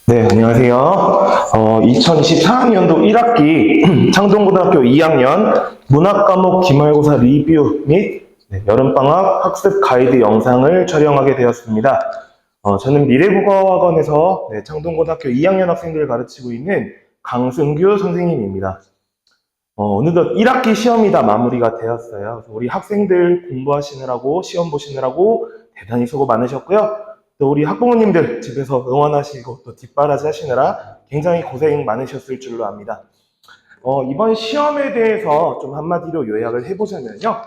네, 안녕하세요. 2024학년도 1학기 창동고등학교 2학년 문학과목 기말고사 리뷰 및 여름방학 학습 가이드 영상을 촬영하게 되었습니다. 저는 미래국어학원에서 창동고등학교 2학년 학생들을 가르치고 있는 강승규 선생님입니다. 어느덧 1학기 시험이 다 마무리가 되었어요. 그래서 우리 학생들 공부하시느라고 시험 보시느라고 대단히 수고 많으셨고요. 또 우리 학부모님들 집에서 응원하시고 또 뒷바라지 하시느라 굉장히 고생 많으셨을 줄로 압니다. 이번 시험에 대해서 좀 한마디로 요약을 해보자면요.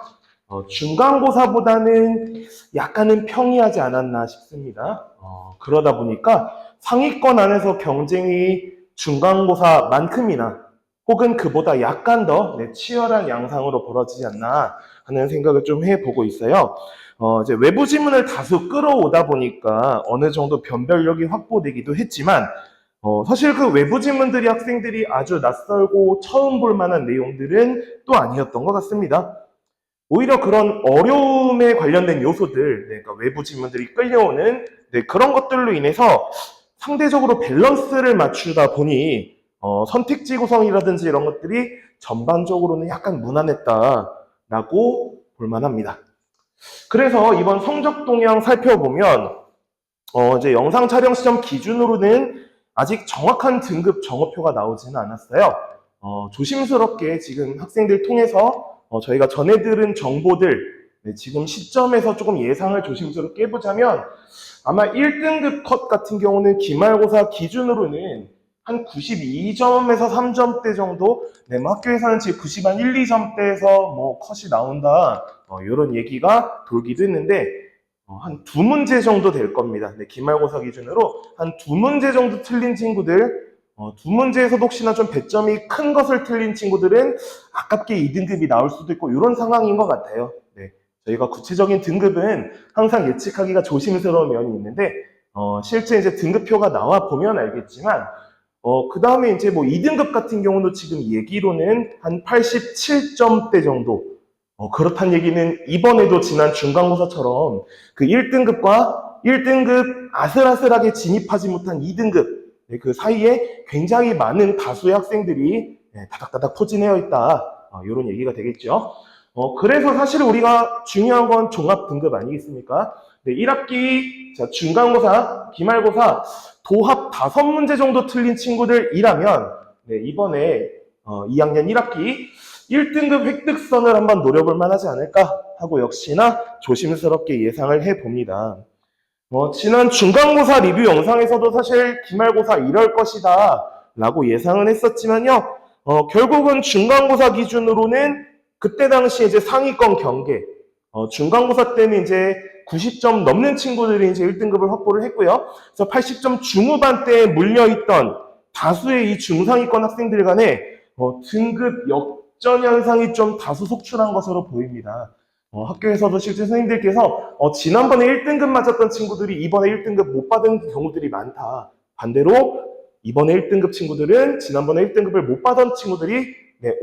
중간고사보다는 약간은 평이하지 않았나 싶습니다. 그러다 보니까 상위권 안에서 경쟁이 중간고사만큼이나 혹은 그보다 약간 더 치열한 양상으로 벌어지지 않나 하는 생각을 좀 해보고 있어요. 이제 외부 지문을 다수 끌어오다 보니까 어느 정도 변별력이 확보되기도 했지만, 사실 그 외부 지문들이 학생들이 아주 낯설고 처음 볼 만한 내용들은 또 아니었던 것 같습니다. 오히려 그런 어려움에 관련된 요소들, 그러니까 외부 지문들이 끌려오는 그런 것들로 인해서 상대적으로 밸런스를 맞추다 보니 선택지 구성이라든지 이런 것들이 전반적으로는 약간 무난했다라고 볼 만합니다. 그래서 이번 성적 동향 살펴보면 이제 영상 촬영 시점 기준으로는 아직 정확한 등급 정오표가 나오지는 않았어요. 조심스럽게 지금 학생들 통해서 저희가 전해들은 정보들 지금 시점에서 조금 예상을 조심스럽게 해보자면 아마 1등급 컷 같은 경우는 기말고사 기준으로는 한 92점에서 3점대 정도, 뭐 학교에서는 지금 90한 1, 2점대에서 뭐 컷이 나온다, 이런 얘기가 돌기도 했는데, 한 두 문제 정도 될 겁니다. 기말고사 기준으로 한 두 문제 정도 틀린 친구들, 두 문제에서도 혹시나 좀 배점이 큰 것을 틀린 친구들은 아깝게 2등급이 나올 수도 있고, 이런 상황인 것 같아요. 저희가 구체적인 등급은 항상 예측하기가 조심스러운 면이 있는데, 실제 이제 등급표가 나와 보면 알겠지만, 그 다음에 이제 뭐 2등급 같은 경우도 지금 얘기로는 한 87점대 정도. 그렇다는 얘기는 이번에도 지난 중간고사처럼 그 1등급과 1등급 아슬아슬하게 진입하지 못한 2등급 그 사이에 굉장히 많은 다수의 학생들이 다닥다닥 포진되어 있다. 이런 얘기가 되겠죠. 그래서 사실 우리가 중요한 건 종합 등급 아니겠습니까? 1학기 중간고사, 기말고사 도합 5문제 정도 틀린 친구들이라면 이번에 2학년 1학기 1등급 획득선을 한번 노려볼 만하지 않을까 하고 역시나 조심스럽게 예상을 해봅니다. 지난 중간고사 리뷰 영상에서도 사실 기말고사 이럴 것이다 라고 예상은 했었지만요. 결국은 중간고사 기준으로는 그때 당시 이제 상위권 경계, 중간고사 때는 이제 90점 넘는 친구들이 이제 1등급을 확보를 했고요. 그래서 80점 중후반대에 물려있던 다수의 이 중상위권 학생들 간에 등급 역전 현상이 좀 다수 속출한 것으로 보입니다. 학교에서도 실제 선생님들께서 지난번에 1등급 맞았던 친구들이 이번에 1등급 못 받은 경우들이 많다. 반대로 이번에 1등급 친구들은 지난번에 1등급을 못 받은 친구들이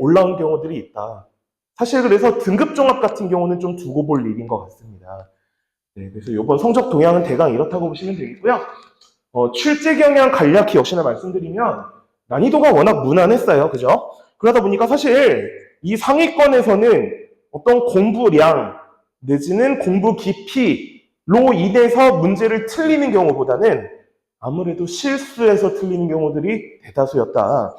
올라온 경우들이 있다. 사실 그래서 등급 종합 같은 경우는 좀 두고 볼 일인 것 같습니다. 그래서 이번 성적 동향은 대강 이렇다고 보시면 되겠고요. 출제 경향 간략히 역시나 말씀드리면 난이도가 워낙 무난했어요. 그죠? 그러다 보니까 사실 이 상위권에서는 어떤 공부량 내지는 공부 깊이로 인해서 문제를 틀리는 경우보다는 아무래도 실수해서 틀리는 경우들이 대다수였다.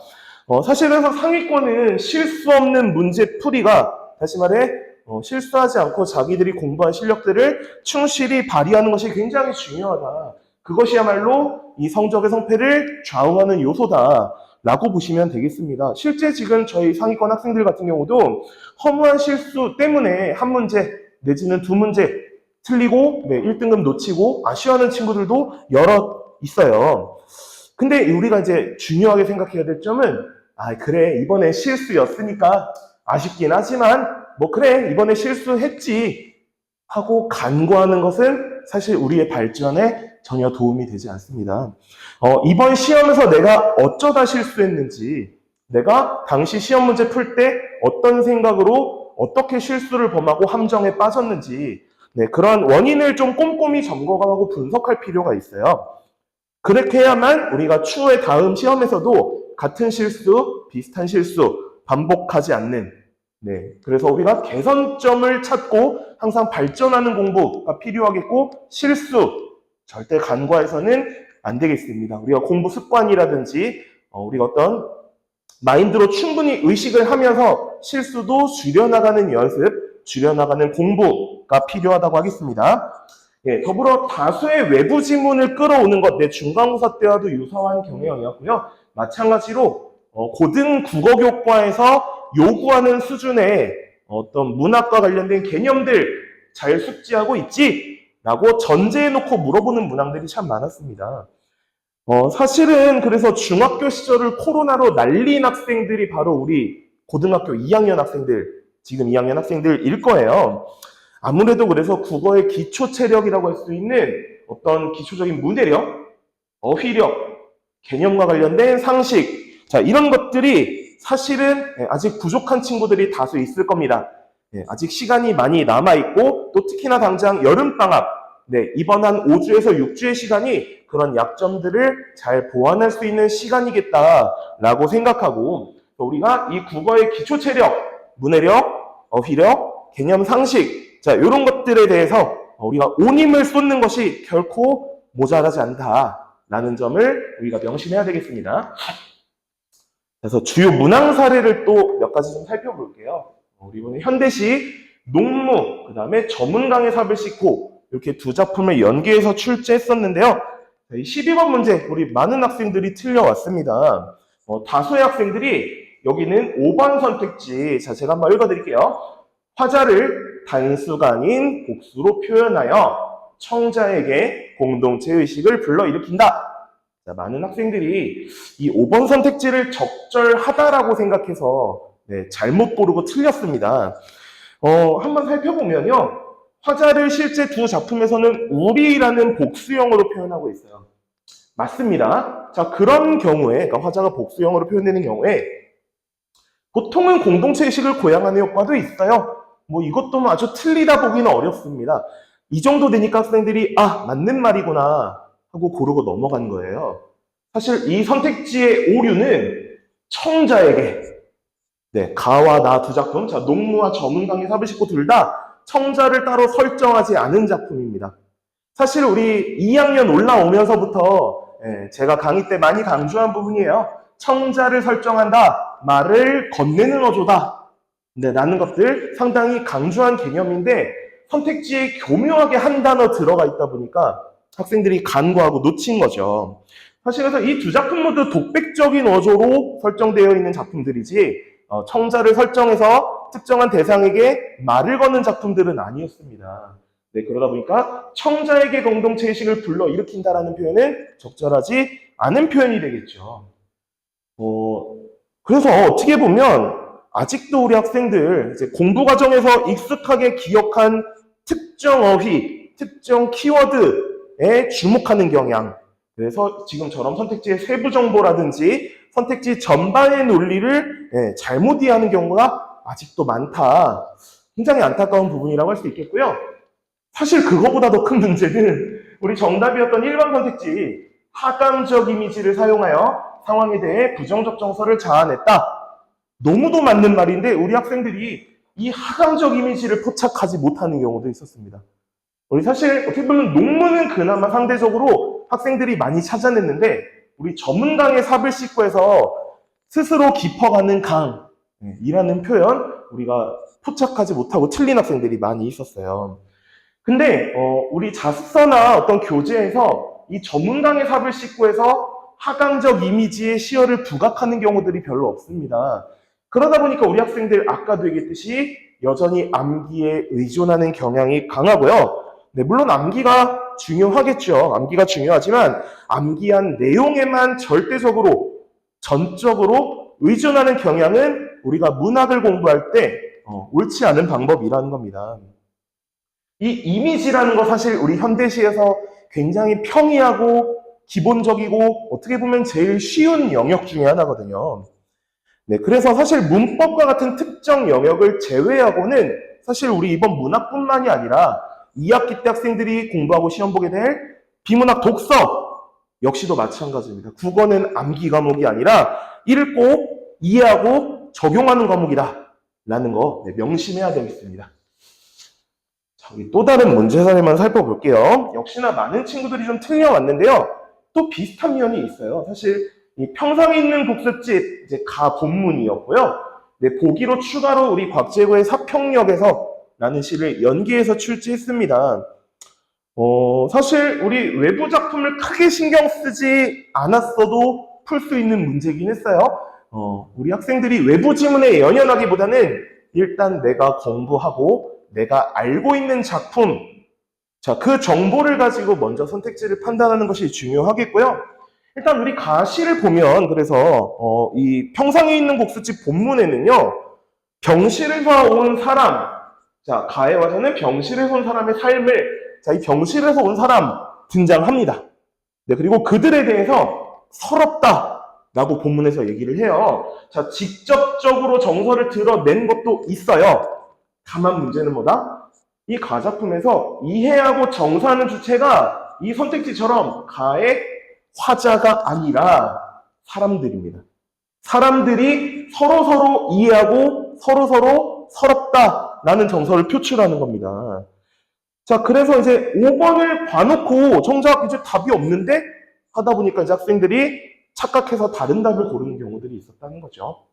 사실 그래서 상위권은 실수 없는 문제 풀이가 다시 말해 실수하지 않고 자기들이 공부한 실력들을 충실히 발휘하는 것이 굉장히 중요하다. 그것이야말로 이 성적의 성패를 좌우하는 요소다라고 보시면 되겠습니다. 실제 지금 저희 상위권 학생들 같은 경우도 허무한 실수 때문에 한 문제 내지는 두 문제 틀리고 1등급 놓치고 아쉬워하는 친구들도 여러 있어요. 근데 우리가 이제 중요하게 생각해야 될 점은 그래 이번에 실수였으니까 아쉽긴 하지만 뭐 그래 이번에 실수했지 하고 간과하는 것은 사실 우리의 발전에 전혀 도움이 되지 않습니다. 이번 시험에서 내가 어쩌다 실수했는지, 내가 당시 시험 문제 풀 때 어떤 생각으로 어떻게 실수를 범하고 함정에 빠졌는지 그런 원인을 좀 꼼꼼히 점검하고 분석할 필요가 있어요. 그렇게 해야만 우리가 추후에 다음 시험에서도 같은 실수, 비슷한 실수 반복하지 않는, 네. 그래서 우리가 개선점을 찾고 항상 발전하는 공부가 필요하겠고, 실수 절대 간과해서는 안 되겠습니다. 우리가 공부 습관이라든지 우리가 어떤 마인드로 충분히 의식을 하면서 실수도 줄여나가는 연습, 줄여나가는 공부가 필요하다고 하겠습니다. 예, 더불어 다수의 외부 지문을 끌어오는 것, 내 중간고사 때와도 유사한 경향이었고요. 마찬가지로 고등 국어교과에서 요구하는 수준의 어떤 문학과 관련된 개념들 잘 숙지하고 있지? 라고 전제해놓고 물어보는 문항들이 참 많았습니다. 사실은 그래서 중학교 시절을 코로나로 날린 학생들이 바로 우리 고등학교 2학년 학생들, 지금 2학년 학생들일 거예요. 아무래도 그래서 국어의 기초 체력이라고 할 수 있는 어떤 기초적인 문해력, 어휘력, 개념과 관련된 상식, 자, 이런 것들이 사실은 아직 부족한 친구들이 다수 있을 겁니다. 아직 시간이 많이 남아있고, 또 특히나 당장 여름방학, 이번 한 5주에서 6주의 시간이 그런 약점들을 잘 보완할 수 있는 시간이겠다라고 생각하고, 우리가 이 국어의 기초 체력, 문해력, 어휘력, 개념 상식, 자, 이런 것들에 대해서 우리가 온 힘을 쏟는 것이 결코 모자라지 않다라는 점을 우리가 명심해야 되겠습니다. 그래서 주요 문항 사례를 또 몇 가지 좀 살펴볼게요. 우리 이번에 현대시, 농무, 그 다음에 저문강의 삽을 싣고 이렇게 두 작품을 연계해서 출제했었는데요. 이 12번 문제 우리 많은 학생들이 틀려왔습니다. 다수의 학생들이 여기는 5번 선택지, 자 제가 한번 읽어드릴게요. 화자를 단수가 아닌 복수로 표현하여 청자에게 공동체 의식을 불러일으킨다. 자, 많은 학생들이 이 5번 선택지를 적절하다라고 생각해서 잘못 고르고 틀렸습니다. 한번 살펴보면요. 화자를 실제 두 작품에서는 우리라는 복수형으로 표현하고 있어요. 맞습니다. 자, 그런 경우에, 그러니까 화자가 복수형으로 표현되는 경우에 보통은 공동체 의식을 고양하는 효과도 있어요. 뭐 이것도 아주 틀리다 보기는 어렵습니다. 이 정도 되니까 학생들이 맞는 말이구나 하고 고르고 넘어간 거예요. 사실 이 선택지의 오류는 청자에게 가와 나 두 작품, 자 농무와 저문강의 삽을 싣고 둘 다 청자를 따로 설정하지 않은 작품입니다. 사실 우리 2학년 올라오면서부터 제가 강의 때 많이 강조한 부분이에요. 청자를 설정한다, 말을 건네는 어조다, 라는 것들 상당히 강조한 개념인데 선택지에 교묘하게 한 단어 들어가 있다 보니까 학생들이 간과하고 놓친 거죠. 사실 그래서 이 두 작품 모두 독백적인 어조로 설정되어 있는 작품들이지 청자를 설정해서 특정한 대상에게 말을 거는 작품들은 아니었습니다. 그러다 보니까 청자에게 공동체 의식을 불러일으킨다라는 표현은 적절하지 않은 표현이 되겠죠. 그래서 어떻게 보면 아직도 우리 학생들 이제 공부 과정에서 익숙하게 기억한 특정 어휘, 특정 키워드에 주목하는 경향. 그래서 지금처럼 선택지의 세부 정보라든지 선택지 전반의 논리를 잘못 이해하는 경우가 아직도 많다. 굉장히 안타까운 부분이라고 할 수 있겠고요. 사실 그거보다 더 큰 문제는 우리 정답이었던 1번 선택지 하강적 이미지를 사용하여 상황에 대해 부정적 정서를 자아냈다. 너무도 맞는 말인데 우리 학생들이 이 하강적 이미지를 포착하지 못하는 경우도 있었습니다. 우리 사실 어떻게 보면 논문은 그나마 상대적으로 학생들이 많이 찾아냈는데 우리 저문강의 삽을 싣고 해서 스스로 깊어가는 강이라는 표현 우리가 포착하지 못하고 틀린 학생들이 많이 있었어요. 근데 우리 자습서나 어떤 교재에서 이 저문강의 삽을 싣고 해서 하강적 이미지의 시어를 부각하는 경우들이 별로 없습니다. 그러다 보니까 우리 학생들 아까도 얘기했듯이 여전히 암기에 의존하는 경향이 강하고요. 물론 암기가 중요하겠죠. 암기가 중요하지만 암기한 내용에만 절대적으로 전적으로 의존하는 경향은 우리가 문학을 공부할 때 옳지 않은 방법이라는 겁니다. 이 이미지라는 거 사실 우리 현대시에서 굉장히 평이하고 기본적이고 어떻게 보면 제일 쉬운 영역 중에 하나거든요. 그래서 사실 문법과 같은 특정 영역을 제외하고는 사실 우리 이번 문학뿐만이 아니라 2학기 때 학생들이 공부하고 시험 보게 될 비문학 독서, 역시도 마찬가지입니다. 국어는 암기 과목이 아니라 읽고 이해하고 적용하는 과목이다 라는 거 명심해야 되겠습니다. 자, 우리 또 다른 문제 사례만 살펴볼게요. 역시나 많은 친구들이 좀 틀려왔는데요. 또 비슷한 면이 있어요. 사실 이 평상에 있는 복습집 이제 가 본문이었고요. 보기로 추가로 우리 곽재구의 사평역에서 라는 시를 연기해서 출제했습니다. 사실 우리 외부 작품을 크게 신경 쓰지 않았어도 풀 수 있는 문제긴 했어요. 우리 학생들이 외부 지문에 연연하기보다는 일단 내가 공부하고 내가 알고 있는 작품, 자, 그 정보를 가지고 먼저 선택지를 판단하는 것이 중요하겠고요. 일단 우리 가시를 보면 그래서 이 평상에 있는 복수집 본문에는요. 병실에서 온 사람, 자, 가에 와서는 병실에서 온 사람의 삶을, 자, 이 병실에서 온 사람 등장합니다. 네, 그리고 그들에 대해서 서럽다라고 본문에서 얘기를 해요. 자, 직접적으로 정서를 드러낸 것도 있어요. 다만 문제는 뭐다? 이 가작품에서 이해하고 정서하는 주체가 이 선택지처럼 가의 화자가 아니라 사람들입니다. 사람들이 서로서로 이해하고 서로서로 서럽다라는 정서를 표출하는 겁니다. 자, 그래서 이제 5번을 봐놓고 정작 이제 답이 없는데 하다 보니까 이제 학생들이 착각해서 다른 답을 고르는 경우들이 있었다는 거죠.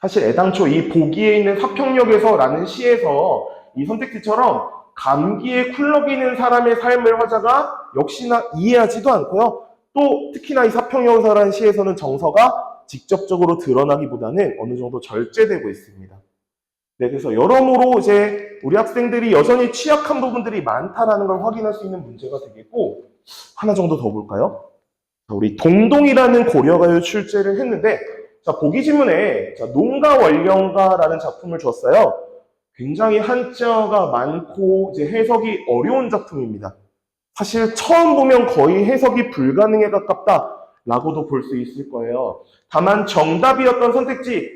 사실 애당초 이 보기에 있는 사평역에서라는 시에서 이 선택지처럼 감기에 쿨러기는 사람의 삶을 화자가 역시나 이해하지도 않고요. 또 특히나 이 사평역에서라는 시에서는 정서가 직접적으로 드러나기보다는 어느 정도 절제되고 있습니다. 네, 그래서 여러모로 이제 우리 학생들이 여전히 취약한 부분들이 많다라는 걸 확인할 수 있는 문제가 되겠고, 하나 정도 더 볼까요? 우리 동동이라는 고려가요 출제를 했는데, 자, 보기 지문에 농가원령가라는 작품을 줬어요. 굉장히 한자가 많고 이제 해석이 어려운 작품입니다. 사실 처음 보면 거의 해석이 불가능에 가깝다라고도 볼 수 있을 거예요. 다만 정답이었던 선택지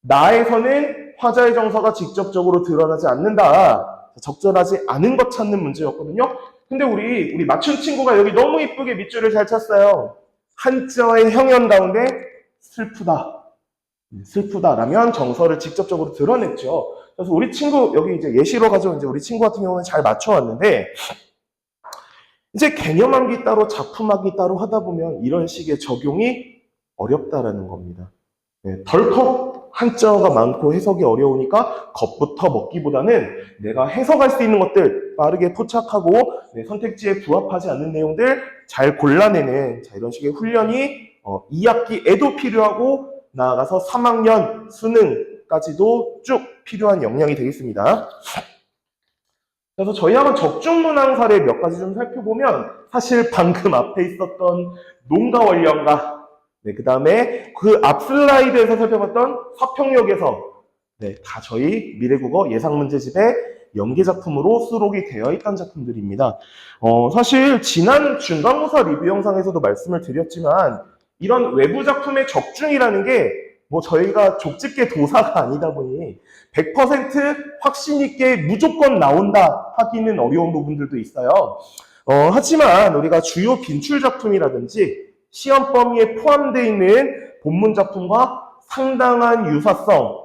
나에서는 화자의 정서가 직접적으로 드러나지 않는다. 적절하지 않은 것 찾는 문제였거든요. 근데 우리 맞춘 친구가 여기 너무 이쁘게 밑줄을 잘 쳤어요. 한자의 형연 가운데 슬프다. 슬프다라면 정서를 직접적으로 드러냈죠. 그래서 우리 친구 여기 이제 예시로 가져온 이제 우리 친구 같은 경우는 잘 맞춰왔는데 이제 개념암기 따로 작품암기 따로 하다 보면 이런 식의 적용이 어렵다라는 겁니다. 네, 덜컥 한자어가 많고 해석이 어려우니까 겁부터 먹기보다는 내가 해석할 수 있는 것들 빠르게 포착하고 내 선택지에 부합하지 않는 내용들 잘 골라내는 자, 이런 식의 훈련이 2학기에도 필요하고 나아가서 3학년 수능까지도 쭉 필요한 역량이 되겠습니다. 그래서 저희 한번 적중문항 사례 몇 가지 좀 살펴보면 사실 방금 앞에 있었던 농가원령가 네, 그 다음에 그 앞 슬라이드에서 살펴봤던 사평역에서 네, 다 저희 미래국어 예상문제집의 연계작품으로 수록이 되어 있던 작품들입니다. 사실 지난 중간고사 리뷰 영상에서도 말씀을 드렸지만 이런 외부 작품의 적중이라는 게 뭐 저희가 족집게 도사가 아니다 보니 100% 확신 있게 무조건 나온다 하기는 어려운 부분들도 있어요. 하지만 우리가 주요 빈출 작품이라든지 시험 범위에 포함되어 있는 본문 작품과 상당한 유사성,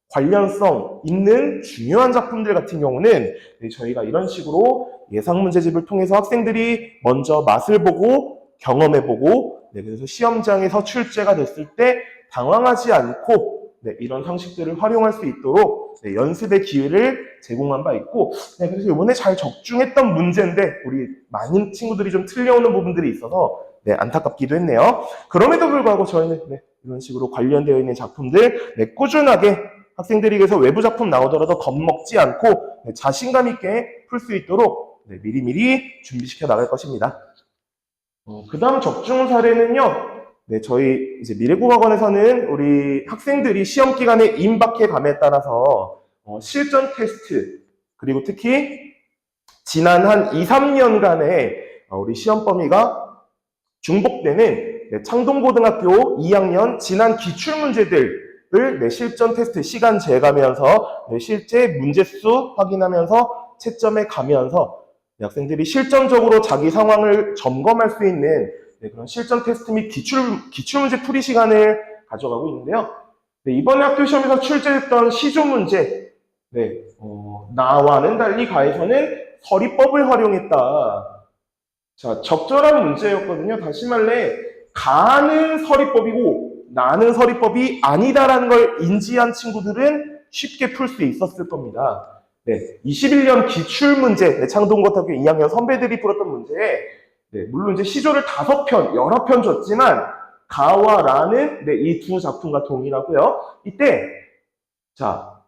관련성 있는 중요한 작품들 같은 경우는 저희가 이런 식으로 예상문제집을 통해서 학생들이 먼저 맛을 보고 경험해보고 그래서 시험장에서 출제가 됐을 때 당황하지 않고 이런 상식들을 활용할 수 있도록 연습의 기회를 제공한 바 있고 그래서 이번에 잘 적중했던 문제인데 우리 많은 친구들이 좀 틀려오는 부분들이 있어서 안타깝기도 했네요. 그럼에도 불구하고 저희는 이런 식으로 관련되어 있는 작품들 꾸준하게 학생들이 그래서 외부 작품 나오더라도 겁먹지 않고 자신감 있게 풀 수 있도록 미리미리 준비시켜 나갈 것입니다. 그 다음 적중 사례는요. 저희 이제 미래국어학원에서는 우리 학생들이 시험 기간에 임박해 감에 따라서 실전 테스트 그리고 특히 지난 한 2, 3년간의 우리 시험 범위가 중복되는 창동고등학교 2학년 지난 기출문제들을 실전 테스트 시간 재가면서 실제 문제수 확인하면서 채점해 가면서 학생들이 실전적으로 자기 상황을 점검할 수 있는 그런 실전 테스트 및 기출문제 풀이 시간을 가져가고 있는데요. 이번에 학교 시험에서 출제했던 시조 문제, 나와는 달리 가에서는 서리법을 활용했다. 자, 적절한 문제였거든요. 다시 말해, 가는 서리법이고 나는 서리법이 아니다라는 걸 인지한 친구들은 쉽게 풀 수 있었을 겁니다. 21년 기출문제, 창동고등학교 2학년 선배들이 풀었던 문제에, 물론 이제 시조를 5편, 여러 편 줬지만, 가와 라는, 이 두 작품과 동일하고요. 이때, 자,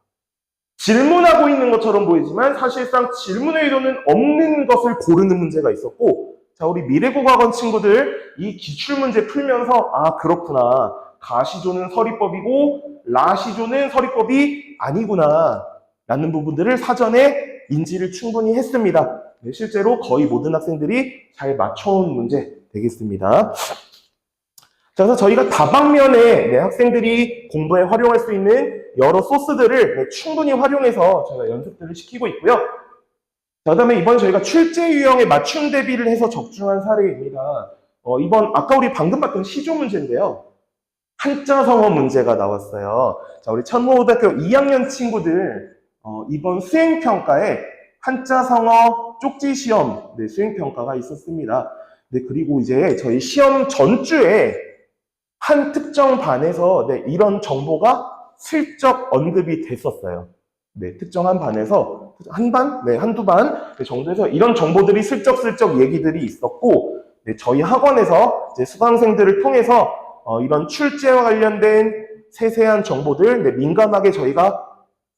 질문하고 있는 것처럼 보이지만, 사실상 질문의 의도는 없는 것을 고르는 문제가 있었고, 자, 우리 미래국어학원 친구들, 이 기출문제 풀면서, 아, 그렇구나. 가시조는 서리법이고, 라시조는 서리법이 아니구나. 라는 부분들을 사전에 인지를 충분히 했습니다. 실제로 거의 모든 학생들이 잘 맞춰온 문제 되겠습니다. 자, 그래서 저희가 다방면에 학생들이 공부에 활용할 수 있는 여러 소스들을 충분히 활용해서 저희가 연습들을 시키고 있고요. 자, 그다음에 이번 저희가 출제 유형에 맞춤 대비를 해서 적중한 사례입니다. 이번 아까 우리 방금 봤던 시조 문제인데요. 한자 성어 문제가 나왔어요. 자, 우리 천호고등학교 2학년 친구들 이번 수행평가에 한자 성어 쪽지 시험 수행평가가 있었습니다. 그리고 이제 저희 시험 전주에 한 특정 반에서 이런 정보가 슬쩍 언급이 됐었어요. 특정한 반에서 한두 반 정도에서 이런 정보들이 슬쩍슬쩍 얘기들이 있었고, 저희 학원에서 이제 수강생들을 통해서 이런 출제와 관련된 세세한 정보들 민감하게 저희가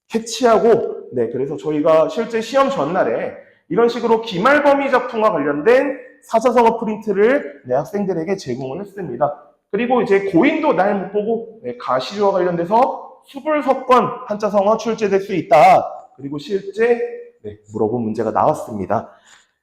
캐치하고, 그래서 저희가 실제 시험 전날에 이런 식으로 기말범위 작품과 관련된 사자성어 프린트를 학생들에게 제공을 했습니다. 그리고 이제 고인도 날 못 보고 가시조와 관련돼서 수불석권 한자성어 출제될 수 있다. 그리고 실제 물어본 문제가 나왔습니다.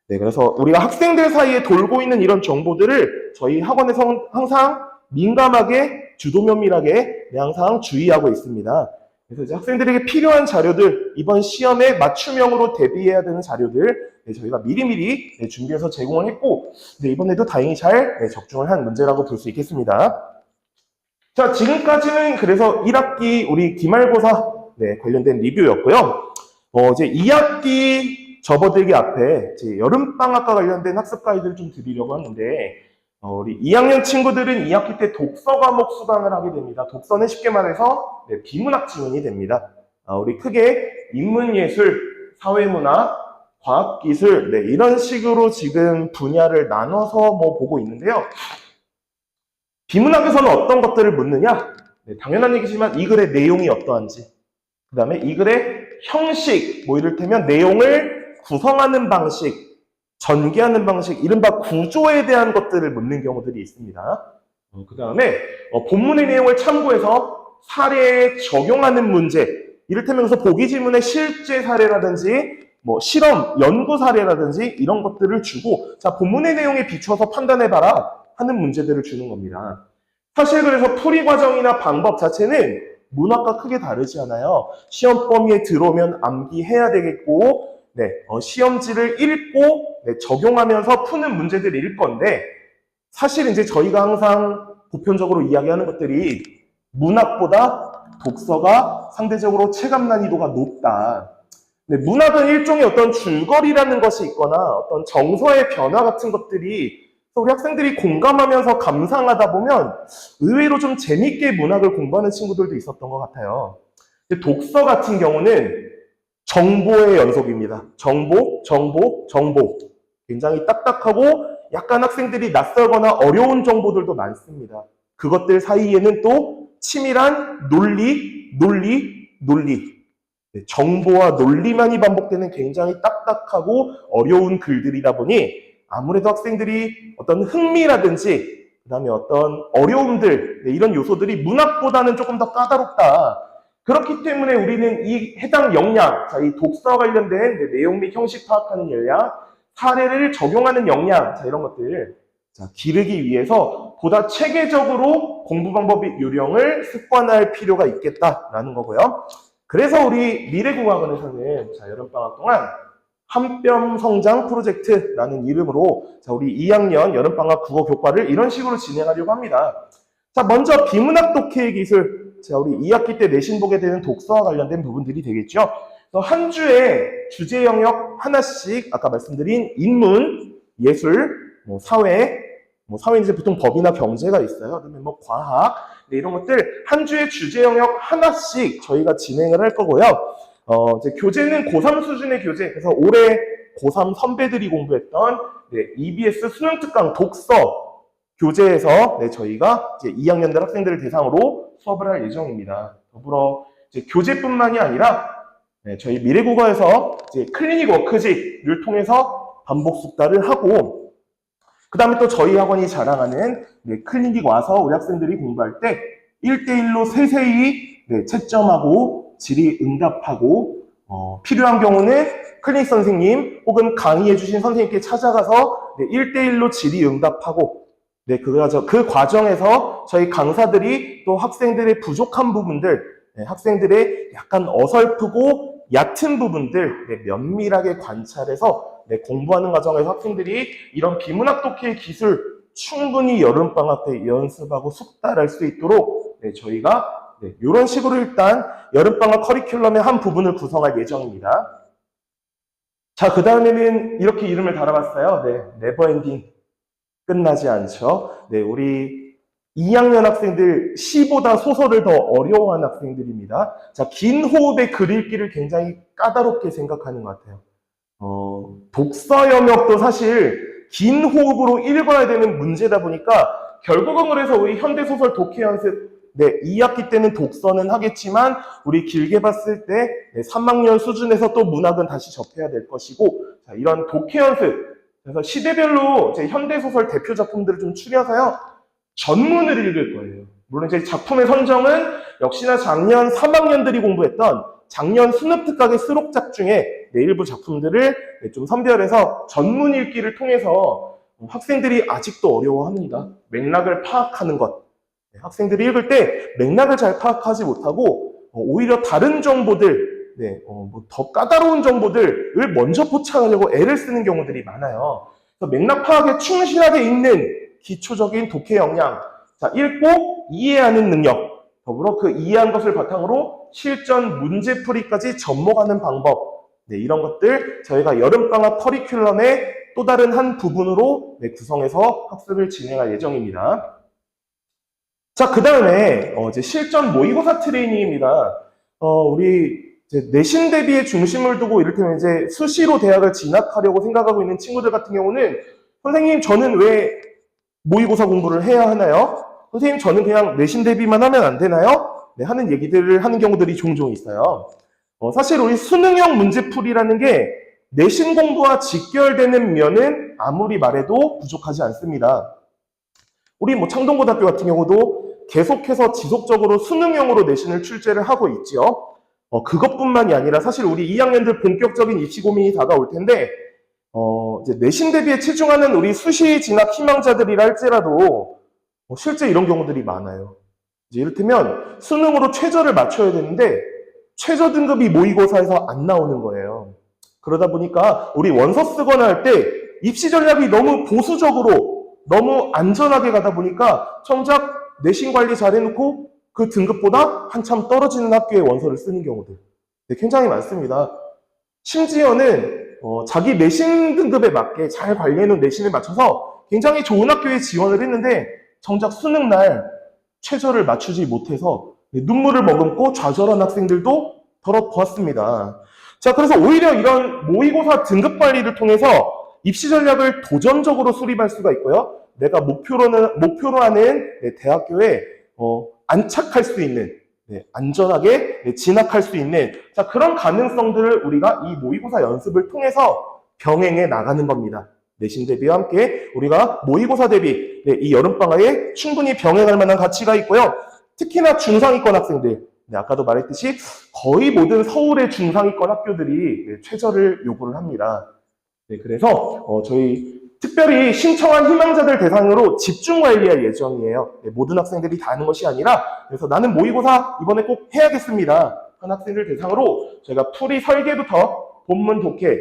그래서 우리가 학생들 사이에 돌고 있는 이런 정보들을 저희 학원에서 항상 민감하게 주도 면밀하게 항상 주의하고 있습니다. 그래서 이제 학생들에게 필요한 자료들, 이번 시험에 맞춤형으로 대비해야 되는 자료들 저희가 미리미리 준비해서 제공을 했고, 이번에도 다행히 잘 적중을 한 문제라고 볼 수 있겠습니다. 자, 지금까지는 그래서 1학기 우리 기말고사 관련된 리뷰였고요. 이제 2학기 접어들기 앞에 이제 여름방학과 관련된 학습 가이드를 좀 드리려고 하는데, 우리 2학년 친구들은 2학기 때 독서 과목 수강을 하게 됩니다. 독서는 쉽게 말해서 비문학 지문이 됩니다. 우리 크게 인문예술, 사회문화, 과학기술 이런 식으로 지금 분야를 나눠서 보고 있는데요. 비문학에서는 어떤 것들을 묻느냐? 당연한 얘기지만 이 글의 내용이 어떠한지, 그 다음에 이 글의 형식, 이를테면 내용을 구성하는 방식, 전개하는 방식, 이른바 구조에 대한 것들을 묻는 경우들이 있습니다. 그 다음에 본문의 내용을 참고해서 사례에 적용하는 문제, 이를테면 그래서 보기 질문의 실제 사례라든지 실험, 연구 사례라든지 이런 것들을 주고, 자, 본문의 내용에 비추어서 판단해봐라 하는 문제들을 주는 겁니다. 사실 그래서 풀이 과정이나 방법 자체는 문학과 크게 다르지 않아요. 시험 범위에 들어오면 암기해야 되겠고, 시험지를 읽고 적용하면서 푸는 문제들일 건데, 사실 이제 저희가 항상 보편적으로 이야기하는 것들이 문학보다 독서가 상대적으로 체감 난이도가 높다. 문학은 일종의 어떤 줄거리라는 것이 있거나 어떤 정서의 변화 같은 것들이 우리 학생들이 공감하면서 감상하다 보면 의외로 좀 재밌게 문학을 공부하는 친구들도 있었던 것 같아요. 독서 같은 경우는 정보의 연속입니다. 정보, 정보, 정보. 굉장히 딱딱하고 약간 학생들이 낯설거나 어려운 정보들도 많습니다. 그것들 사이에는 또 치밀한 논리, 논리, 논리. 정보와 논리만이 반복되는 굉장히 딱딱하고 어려운 글들이다 보니 아무래도 학생들이 어떤 흥미라든지 그다음에 어떤 어려움들 이런 요소들이 문학보다는 조금 더 까다롭다. 그렇기 때문에 우리는 이 해당 역량, 자, 이 독서와 관련된 내용 및 형식 파악하는 역량, 사례를 적용하는 역량, 자, 이런 것들 기르기 위해서 보다 체계적으로 공부 방법 및 요령을 습관할 필요가 있겠다라는 거고요. 그래서 우리 미래국어학원에서는 여름방학 동안 한뼘 성장 프로젝트라는 이름으로 자, 우리 2학년 여름방학 국어 교과를 이런 식으로 진행하려고 합니다. 자, 먼저 비문학 독해 기술. 자, 우리 2학기 때 내신 보게 되는 독서와 관련된 부분들이 되겠죠. 한 주에 주제 영역 하나씩 아까 말씀드린 인문, 예술, 사회, 사회는 이제 보통 법이나 경제가 있어요. 그다음에 과학, 이런 것들 한 주에 주제 영역 하나씩 저희가 진행을 할 거고요. 이제 교재는 고3 수준의 교재. 그래서 올해 고3 선배들이 공부했던 EBS 수능 특강 독서 교재에서 저희가 이제 2학년들 학생들을 대상으로 수업을 할 예정입니다. 더불어 이제 교재뿐만이 아니라 저희 미래국어에서 이제 클리닉 워크집을 통해서 반복 숙달을 하고, 그 다음에 또 저희 학원이 자랑하는 클리닉 와서 우리 학생들이 공부할 때 1대1로 세세히 채점하고 질의 응답하고, 필요한 경우는 클리닉 선생님 혹은 강의해주신 선생님께 찾아가서 1대1로 질의 응답하고, 그 과정에서 저희 강사들이 또 학생들의 부족한 부분들, 학생들의 약간 어설프고 얕은 부분들 면밀하게 관찰해서 공부하는 과정에서 학생들이 이런 비문학 독해 기술 충분히 여름방학 때 연습하고 숙달할 수 있도록 저희가 이런 식으로 일단 여름방학 커리큘럼의 한 부분을 구성할 예정입니다. 자, 그 다음에는 이렇게 이름을 달아봤어요. 네버엔딩. 끝나지 않죠. 우리 2학년 학생들 시보다 소설을 더 어려워하는 학생들입니다. 자, 긴 호흡의 글 읽기를 굉장히 까다롭게 생각하는 것 같아요. 독서 영역도 사실 긴 호흡으로 읽어야 되는 문제다 보니까 결국은 그래서 우리 현대소설 독해 연습 2학기 때는 독서는 하겠지만 우리 길게 봤을 때 3학년 수준에서 또 문학은 다시 접해야 될 것이고, 자, 이런 독해 연습, 그래서 시대별로 이제 현대소설 대표 작품들을 좀 추려서요 전문을 읽을 거예요. 물론 이제 작품의 선정은 역시나 작년 3학년들이 공부했던 작년 수능특강의 수록작 중에 일부 작품들을 좀 선별해서 전문 읽기를 통해서 학생들이 아직도 어려워합니다. 맥락을 파악하는 것. 학생들이 읽을 때 맥락을 잘 파악하지 못하고 오히려 다른 정보들, 더 까다로운 정보들을 먼저 포착하려고 애를 쓰는 경우들이 많아요. 그래서 맥락 파악에 충실하게 읽는 기초적인 독해 역량, 자, 읽고 이해하는 능력, 더불어 그 이해한 것을 바탕으로 실전 문제풀이까지 접목하는 방법, 이런 것들 저희가 여름방학 커리큘럼의 또 다른 한 부분으로 구성해서 학습을 진행할 예정입니다. 자, 그 다음에 이제 실전 모의고사 트레이닝입니다. 우리 이제 내신 대비에 중심을 두고 이를테면 이제 수시로 대학을 진학하려고 생각하고 있는 친구들 같은 경우는 선생님 저는 왜 모의고사 공부를 해야 하나요? 선생님 저는 그냥 내신 대비만 하면 안 되나요? 하는 얘기들을 하는 경우들이 종종 있어요. 사실 우리 수능형 문제풀이라는 게 내신 공부와 직결되는 면은 아무리 말해도 부족하지 않습니다. 우리 창동고등학교 같은 경우도 계속해서 지속적으로 수능형으로 내신을 출제를 하고 있지요. 그것뿐만이 아니라 사실 우리 2학년들 본격적인 입시 고민이 다가올 텐데, 이제 내신 대비에 치중하는 우리 수시 진학 희망자들이라 할지라도 실제 이런 경우들이 많아요. 이제 이를테면 수능으로 최저를 맞춰야 되는데 최저 등급이 모의고사에서 안 나오는 거예요. 그러다 보니까 우리 원서 쓰거나 할 때 입시 전략이 너무 보수적으로 너무 안전하게 가다 보니까 정작 내신 관리 잘 해놓고 그 등급보다 한참 떨어지는 학교의 원서를 쓰는 경우들 굉장히 많습니다. 심지어는 자기 내신 등급에 맞게 잘 관리해놓은 내신을 맞춰서 굉장히 좋은 학교에 지원을 했는데 정작 수능날 최저를 맞추지 못해서 눈물을 머금고 좌절한 학생들도 더러 보았습니다. 자, 그래서 오히려 이런 모의고사 등급 관리를 통해서 입시 전략을 도전적으로 수립할 수가 있고요. 내가 목표로 하는 대학교에 안착할 수 있는, 안전하게 진학할 수 있는, 자, 그런 가능성들을 우리가 이 모의고사 연습을 통해서 병행해 나가는 겁니다. 내신 대비와 함께 우리가 모의고사 대비, 이 여름방학에 충분히 병행할 만한 가치가 있고요. 특히나 중상위권 학생들, 아까도 말했듯이 거의 모든 서울의 중상위권 학교들이 최저를 요구를 합니다. 그래서 저희 특별히 신청한 희망자들 대상으로 집중 관리할 예정이에요. 모든 학생들이 다 하는 것이 아니라, 그래서 나는 모의고사 이번에 꼭 해야겠습니다 한 학생들 대상으로 저희가 풀이 설계부터 본문 독해,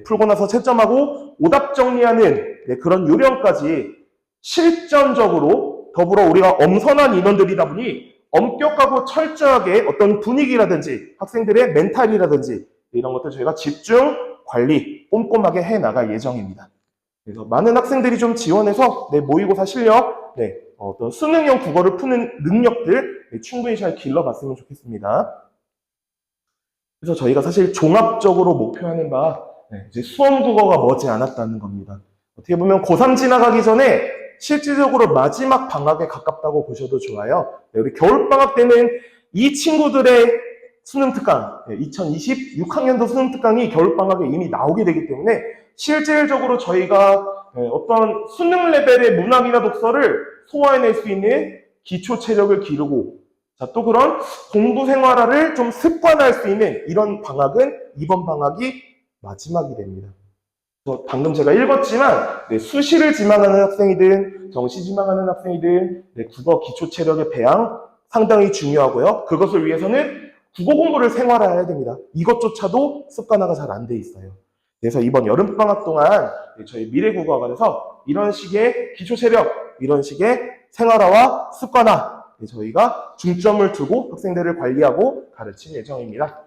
풀고 나서 채점하고 오답 정리하는 그런 요령까지 실전적으로 더불어 우리가 엄선한 인원들이다 보니 엄격하고 철저하게 어떤 분위기라든지 학생들의 멘탈이라든지 이런 것들 저희가 집중 관리 꼼꼼하게 해나갈 예정입니다. 그래서 많은 학생들이 좀 지원해서 모의고사 실력, 어떤 수능형 국어를 푸는 능력들 충분히 잘 길러봤으면 좋겠습니다. 그래서 저희가 사실 종합적으로 목표하는 바 이제 수험국어가 머지않았다는 겁니다. 어떻게 보면 고3 지나가기 전에 실질적으로 마지막 방학에 가깝다고 보셔도 좋아요. 우리 겨울방학 때는 이 친구들의 수능특강, 2026학년도 수능특강이 겨울방학에 이미 나오게 되기 때문에 실질적으로 저희가 어떤 수능 레벨의 문학이나 독서를 소화해낼 수 있는 기초 체력을 기르고 또 그런 공부 생활화를 좀 습관할 수 있는 이런 방학은 이번 방학이 마지막이 됩니다. 방금 제가 읽었지만 수시를 지망하는 학생이든 정시 지망하는 학생이든 국어 기초 체력의 배양 상당히 중요하고요. 그것을 위해서는 국어 공부를 생활화해야 됩니다. 이것조차도 습관화가 잘 안 돼 있어요. 그래서 이번 여름방학 동안 저희 미래국어학원에서 이런 식의 기초 체력, 이런 식의 생활화와 습관화 저희가 중점을 두고 학생들을 관리하고 가르칠 예정입니다.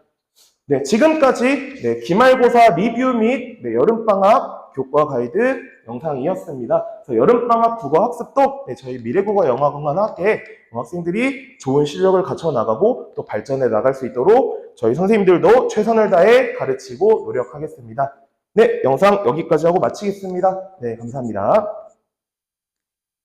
지금까지 기말고사 리뷰 및 여름방학 교과 가이드 영상이었습니다. 그래서 여름방학 국어 학습도 저희 미래국어 영어학원과 함께 학생들이 좋은 실력을 갖춰 나가고 또 발전해 나갈 수 있도록 저희 선생님들도 최선을 다해 가르치고 노력하겠습니다. 영상 여기까지 하고 마치겠습니다. 감사합니다.